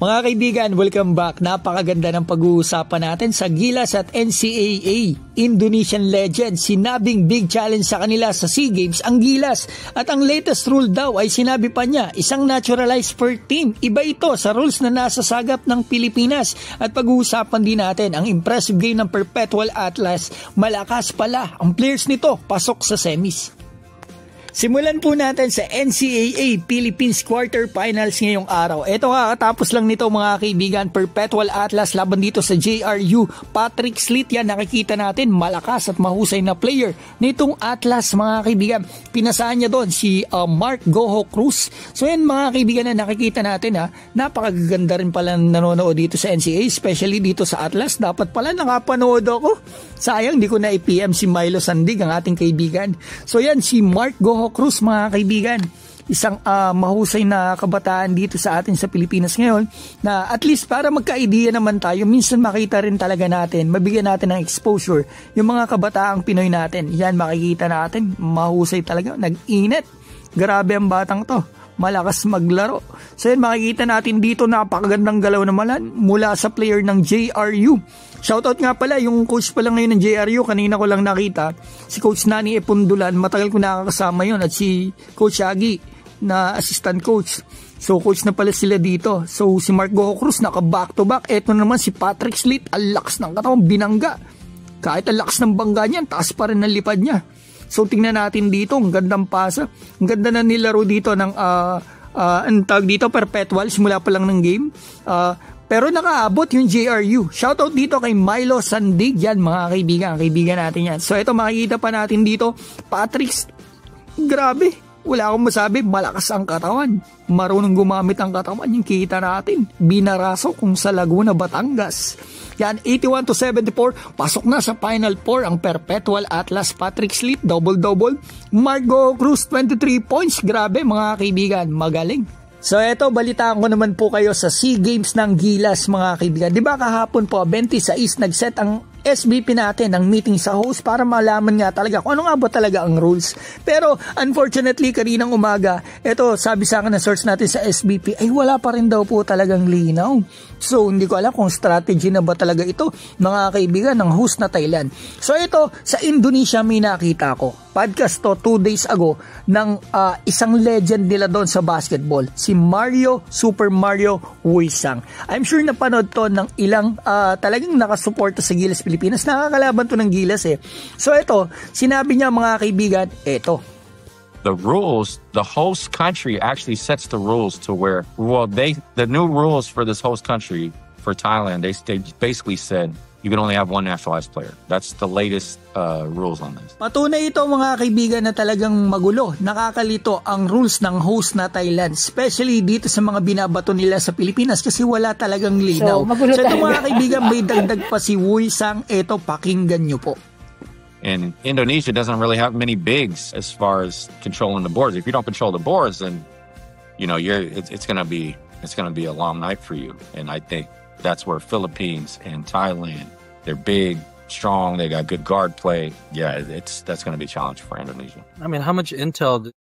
Mga kaibigan, welcome back. Napakaganda ng pag-uusapan natin sa Gilas at NCAA. Indonesian legend, sinabing big challenge sa kanila sa SEA Games ang Gilas. At ang latest rule daw ay sinabi pa niya, isang naturalized per team. Iba ito sa rules na nasa sagap ng Pilipinas. At pag-uusapan din natin ang impressive game ng Perpetual Atlas. Malakas pala ang players nito pasok sa semis. Simulan po natin sa NCAA Philippines Quarterfinals ngayong araw. Ito nga, katapos lang nito mga kaibigan, Perpetual Atlas laban dito sa JRU. Patrick Slit yan, nakikita natin, malakas at mahusay na player nitong Atlas mga kaibigan. Pinasaan niya doon si Mark Goho Cruz. So yan mga kaibigan na nakikita natin, napakaganda rin pala nanonood dito sa NCAA, especially dito sa Atlas. Dapat pala nakapanood ako. Sayang, di ko na i-PM si Milo Sandig, ang ating kaibigan. So yan, si Mark Goho Cruz mga kaibigan, isang mahusay na kabataan dito sa atin sa Pilipinas ngayon na at least para magka-idea naman tayo, minsan makita rin talaga natin, mabigyan natin ng exposure yung mga kabataang Pinoy natin. Yan makikita natin, mahusay talaga, nag-init. Grabe ang batang to, malakas maglaro. So yan makikita natin dito, napakagandang galaw naman mula sa player ng JRU. Shoutout nga pala, yung coach pala ngayon ng JRU, kanina ko lang nakita, si Coach Nani Epundulan, matagal ko nakakasama yun, at si Coach Agi na assistant coach. So coach na pala sila dito. So si Mark Goho Cruz naka back to back. Eto naman si Patrick Slit, ang lakas ng katawan, binangga. Kahit ang lakas ng bangga niyan, taas pa rin ang lipad niya. So tingnan natin dito, ang gandang pasa. Ang ganda na nilaro dito ng ang tawag dito, Perpetual, simula pa lang ng game. Pero nakaabot yung JRU. Shoutout dito kay Milo Sandig. Yan mga kaibigan natin yan. So ito makikita pa natin dito, Patrick, grabe, wala akong masabi, malakas ang katawan. Marunong gumamit ang katawan, yung kita natin. Binaraso kung sa Laguna, Batangas. Yan, 81-74, pasok na sa Final 4 ang Perpetual Atlas. Patrick Slit, double-double. Mark Goho Cruz, 23 points. Grabe mga kaibigan, magaling. So eto, balitaan ko naman po kayo sa SEA Games ng Gilas mga kaibigan. Diba kahapon po, 26 nag-set ang SBP natin ng meeting sa host para malaman nga talaga kung ano nga ba talaga ang rules. Pero unfortunately, kaninang umaga, eto sabi sa akin na source natin sa SBP, ay wala pa rin daw po talagang linaw. So hindi ko alam kung strategy na ba talaga ito mga kaibigan ng host na Thailand. So ito, sa Indonesia may nakita ko. Podcast to 2 days ago ng isang legend nila doon sa basketball, si Super Mario Wuisang. I'm sure napanood to ng ilang talagang nakasuporta sa Gilas Pilipinas. Nakakalaban to ng Gilas eh. So ito, sinabi niya mga kaibigan, ito. The rules, the host country actually sets the rules to where, the new rules for this host country, for Thailand, they basically said, you can only have one naturalized player. That's the latest rules on this. Patunay ito mga kaibigan na talagang magulo. Nakakalito ang rules ng host na Thailand. Especially dito sa mga binabato nila sa Pilipinas kasi wala talagang linaw. So ito mga kaibigan, may dagdag pa si Wuisang. Ito, pakinggan nyo po. And Indonesia doesn't really have many bigs as far as controlling the boards. If you don't control the boards, then it's gonna be a long night for you. And I think that's where Philippines and Thailand, they're big, strong, they got good guard play. Yeah, that's going to be a challenge for Indonesia. I mean, how much intel